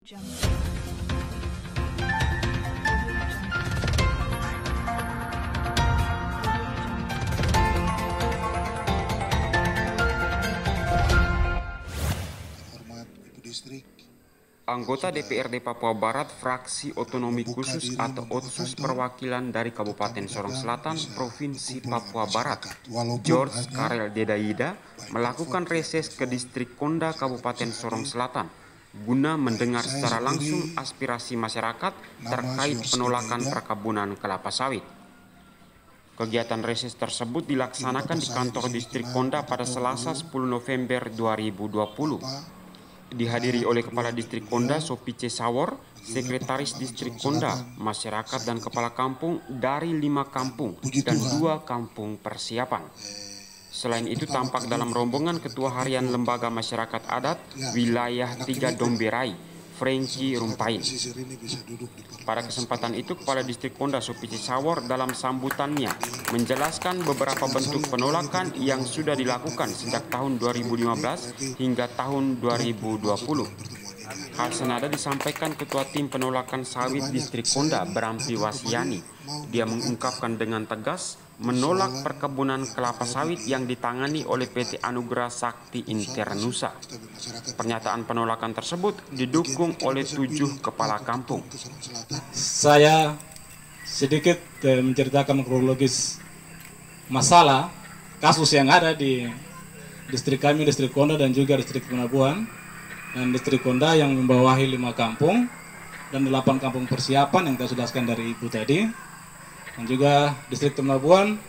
Anggota DPRD Papua Barat Fraksi Otonomi Khusus atau OTSUS perwakilan dari Kabupaten Sorong Selatan, Provinsi Papua Barat, George Karel Dedaida, melakukan reses ke distrik Konda Kabupaten Sorong Selatan guna mendengar secara langsung aspirasi masyarakat terkait penolakan perkebunan kelapa sawit. Kegiatan reses tersebut dilaksanakan di kantor distrik Konda pada Selasa 10 November 2020. Dihadiri oleh Kepala Distrik Konda Sopice Sawor, Sekretaris Distrik Konda, masyarakat dan kepala kampung dari 5 kampung dan 2 kampung persiapan. Selain itu tampak dalam rombongan Ketua Harian Lembaga Masyarakat Adat Wilayah 3 Domberai, Franky Rumpain. Pada kesempatan itu, Kepala Distrik Konda Sopice Sawor dalam sambutannya menjelaskan beberapa bentuk penolakan yang sudah dilakukan sejak tahun 2015 hingga tahun 2020. Hal senada disampaikan Ketua Tim Penolakan Sawit Distrik Konda Berampi Wasiani. Dia mengungkapkan dengan tegas menolak perkebunan kelapa sawit yang ditangani oleh PT Anugerah Sakti Internusa. Pernyataan penolakan tersebut didukung oleh 7 kepala kampung. Saya sedikit menceritakan kronologis masalah kasus yang ada di distrik kami, distrik Konda dan juga distrik Penabuhan. Dan distrik Konda yang membawahi 5 kampung dan 8 kampung persiapan yang saya jelaskan dari Ibu tadi. Dan juga distrik Temlabuan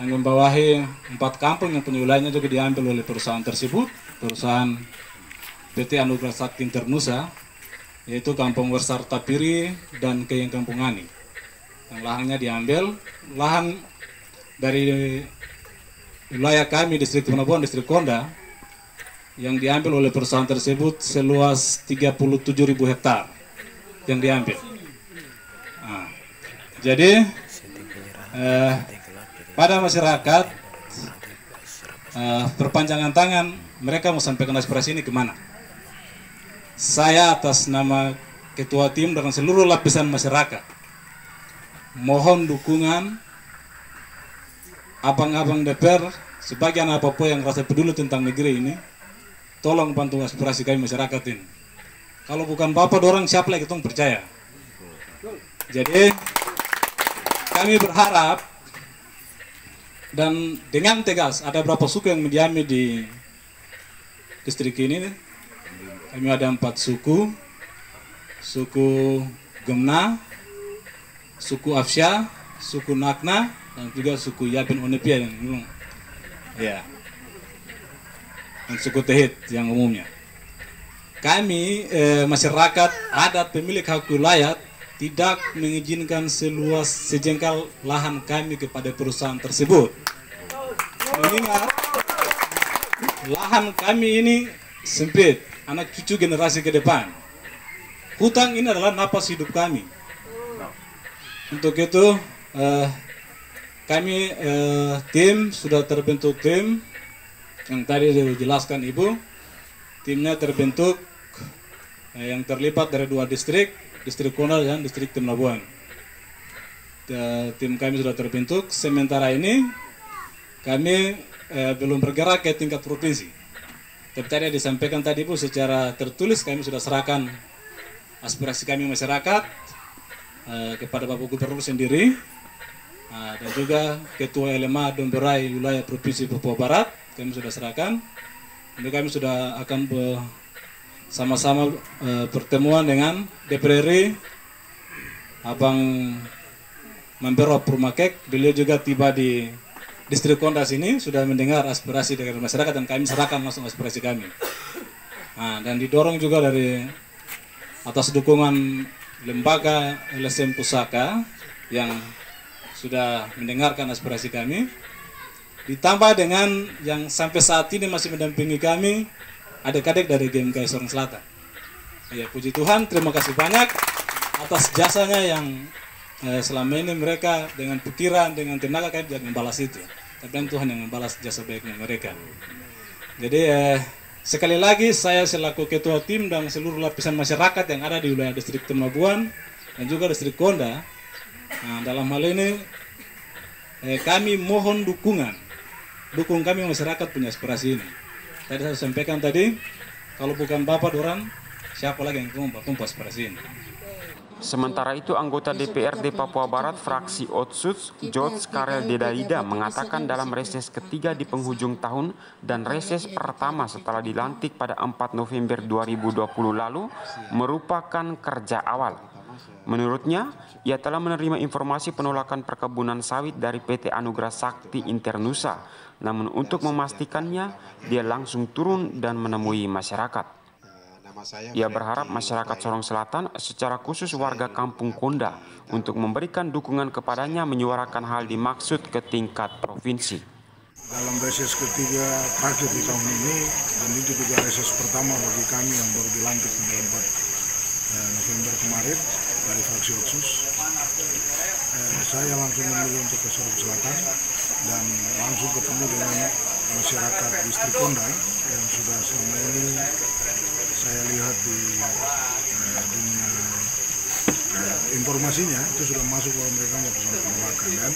yang membawahi 4 kampung yang punya wilayahnya juga diambil oleh perusahaan tersebut, perusahaan PT Anugerah Sakti Internusa, yaitu Kampung Wersar Tapiri dan Keyeng Kampung Ani. Yang lahannya diambil, lahan dari wilayah kami distrik Temlabuan, distrik Konda, yang diambil oleh perusahaan tersebut seluas 37.000 hektar yang diambil. Nah, jadi pada masyarakat perpanjangan tangan mereka mau sampaikan aspirasi ini kemana? Saya atas nama Ketua Tim dengan seluruh lapisan masyarakat mohon dukungan abang-abang DPR sebagian apapun yang rasa peduli tentang negeri ini. Tolong bantu aspirasi kami masyarakat ini. Kalau bukan Bapak dorang siapa lagi kita percaya. Jadi kami berharap dan dengan tegas ada berapa suku yang mendiami di distrik ini. Kami ada 4 suku. Suku Gemna, suku Afsya, suku Nakna, dan juga suku Yabin Onepia yang ya. Dan suku Tehit yang umumnya. Kami masyarakat adat pemilik hak wilayah tidak mengizinkan seluas sejengkal lahan kami kepada perusahaan tersebut. Mengingat lahan kami ini sempit, anak cucu generasi ke depan. Hutan ini adalah napas hidup kami. Untuk itu kami tim sudah terbentuk tim. Yang tadi dijelaskan Ibu, timnya terbentuk yang terlibat dari 2 distrik, distrik Konda dan distrik Temlabuan. Tim kami sudah terbentuk, sementara ini kami belum bergerak ke tingkat provinsi. Tapi tadi disampaikan tadi Ibu secara tertulis kami sudah serahkan aspirasi kami masyarakat kepada Bapak Gubernur sendiri dan juga Ketua LMA Domberai wilayah Provinsi Papua Barat. Kami sudah serahkan. Ini kami sudah akan sama-sama pertemuan dengan DPR RI, Abang Mampero Purmakek. Beliau juga tiba di distrik Konda sini, sudah mendengar aspirasi dari masyarakat dan kami serahkan langsung aspirasi kami. Nah, dan didorong juga dari atas dukungan lembaga LSM Pusaka yang sudah mendengarkan aspirasi kami. Ditambah dengan yang sampai saat ini masih mendampingi kami, adik-adik dari GMK Sorong Selatan. Ya, puji Tuhan, terima kasih banyak atas jasanya yang selama ini mereka dengan pikiran, dengan tenaga kami tidak membalas itu. Tapi Tuhan yang membalas jasa baiknya mereka. Jadi Sekali lagi saya selaku ketua tim dan seluruh lapisan masyarakat yang ada di wilayah distrik Temabuan dan juga distrik Konda, dalam hal ini kami mohon dukung kami masyarakat punya aspirasi ini. Tadi saya sampaikan tadi, kalau bukan Bapak Doran, siapa lagi yang tumpu aspirasi ini? Sementara itu, anggota DPRD Papua Barat fraksi Otsus, George Karel Dedaida, mengatakan dalam reses ketiga di penghujung tahun dan reses pertama setelah dilantik pada 4 November 2020 lalu merupakan kerja awal. Menurutnya, ia telah menerima informasi penolakan perkebunan sawit dari PT Anugerah Sakti Internusa. Namun untuk memastikannya, dia langsung turun dan menemui masyarakat. Ia berharap masyarakat Sorong Selatan, secara khusus warga Kampung Konda, untuk memberikan dukungan kepadanya menyuarakan hal dimaksud ke tingkat provinsi. Dalam reses ketiga terakhir di tahun ini, dan itu juga reses pertama bagi kami yang baru dilantik pada 4 November kemarin dari fraksi Otsus, saya langsung memilih untuk ke Sorong Selatan dan langsung ketemu dengan masyarakat distrik Konda yang sudah selama ini saya lihat di dunia informasinya itu sudah masuk bahwa mereka melakukan penolakan, dan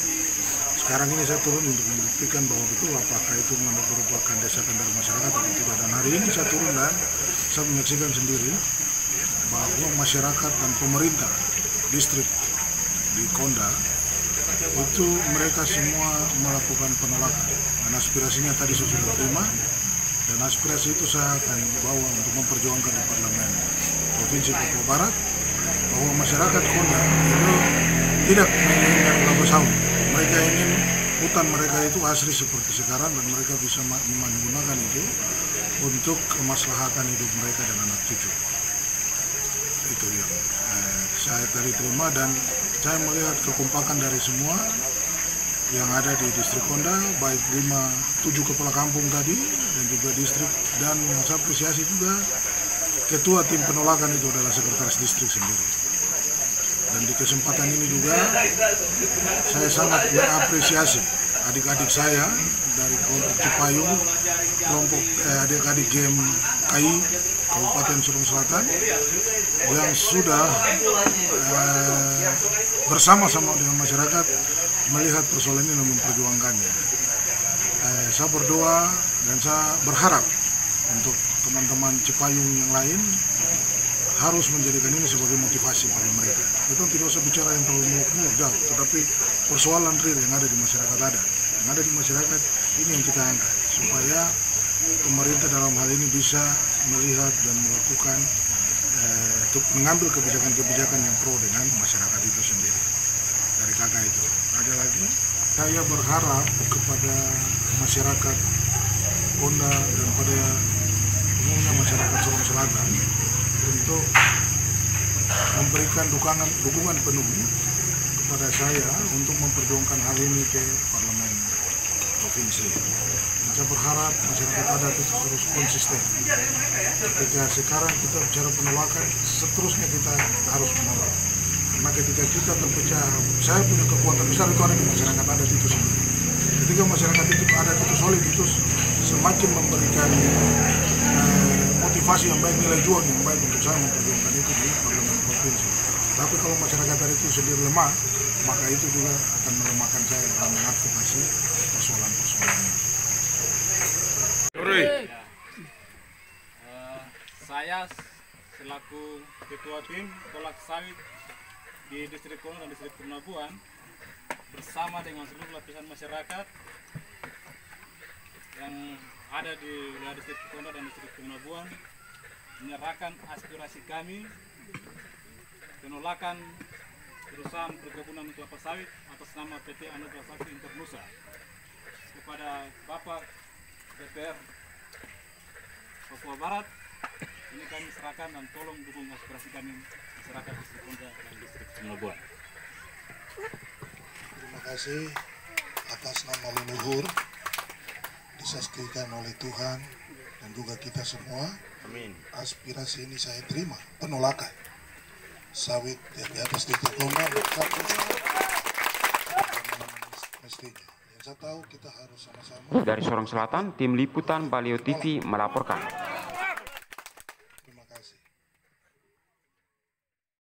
sekarang ini saya turun untuk membuktikan bahwa betul apakah itu merupakan desakan dari masyarakat atau tidak. Dan hari ini saya turun dan saya menyaksikan sendiri bahwa masyarakat dan pemerintah distrik di Konda itu mereka semua melakukan penolakan, dan aspirasinya tadi saya sudah terima. Dan aspirasi itu saya akan bawa untuk memperjuangkan di Parlemen Provinsi Papua Barat, bahwa masyarakat Konda itu tidak menginginkan kelapa sawit. Mereka ingin hutan mereka itu asri seperti sekarang, dan mereka bisa menggunakan itu untuk kemaslahatan hidup mereka dan anak cucu. Itu yang saya tadi terima, dan saya melihat kekompakan dari semua yang ada di distrik Konda, baik 7 kepala kampung tadi dan juga distrik, dan yang saya apresiasi juga ketua tim penolakan itu adalah sekretaris distrik sendiri. Dan di kesempatan ini juga saya sangat mengapresiasi adik-adik saya dari kelompok Cipayung, kelompok adik-adik GEM KAI Kabupaten Sorong Selatan yang sudah bersama-sama dengan masyarakat melihat persoalan ini dan memperjuangkannya. Saya berdoa dan saya berharap untuk teman-teman Cipayung yang lain harus menjadikan ini sebagai motivasi bagi mereka. Kita tidak usah bicara yang terlalu muluk-muluk jauh, tetapi persoalan real yang ada di masyarakat yang ada di masyarakat ini yang kita angkat, supaya pemerintah dalam hal ini bisa melihat dan melakukan untuk mengambil kebijakan-kebijakan yang pro dengan masyarakat itu sendiri. Dari kakak itu ada lagi, saya berharap kepada masyarakat Konda dan pada umumnya masyarakat Sorong Selatan untuk memberikan dukungan penuh kepada saya untuk memperjuangkan hal ini ke Parlemen Provinsi. Dan saya berharap masyarakat adat itu terus konsisten. Ketika sekarang kita bicara penolakan, seterusnya kita harus menolak. Karena ketika kita terpecah, saya punya kekuatan besar itu ada di masyarakat adat itu sendiri. Ketika masyarakat itu adat itu solid, itu semakin memberikan motivasi yang baik, nilai juang yang baik untuk saya memperjuangkan itu di Parlemen Provinsi. Tapi kalau masyarakat adat itu sendiri lemah, maka itu juga akan melemahkan saya dalam mengadvokasi persoalan-persoalan ini. Saya selaku ketua tim tolak sawit di distrik Konda dan distrik Temabuan bersama dengan seluruh lapisan masyarakat yang ada di wilayah distrik Konda dan distrik Temabuan menyerahkan aspirasi kami penolakan perusahaan perkebunan kelapa sawit atas nama PT Anugerah Sakti Internusa kepada Bapak DPR Papua Barat. Ini kami serahkan dan tolong dukung aspirasi kami masyarakat distrik Konda dan distrik Temabuan. Terima kasih atas nama leluhur disaksikan oleh Tuhan dan juga kita semua. Amin. Aspirasi ini saya terima, penolakan sawit yang di atas titik Konda mestinya. Yang saya tahu kita harus sama-sama. Dari Sorong Selatan, tim liputan Baleo TV melaporkan.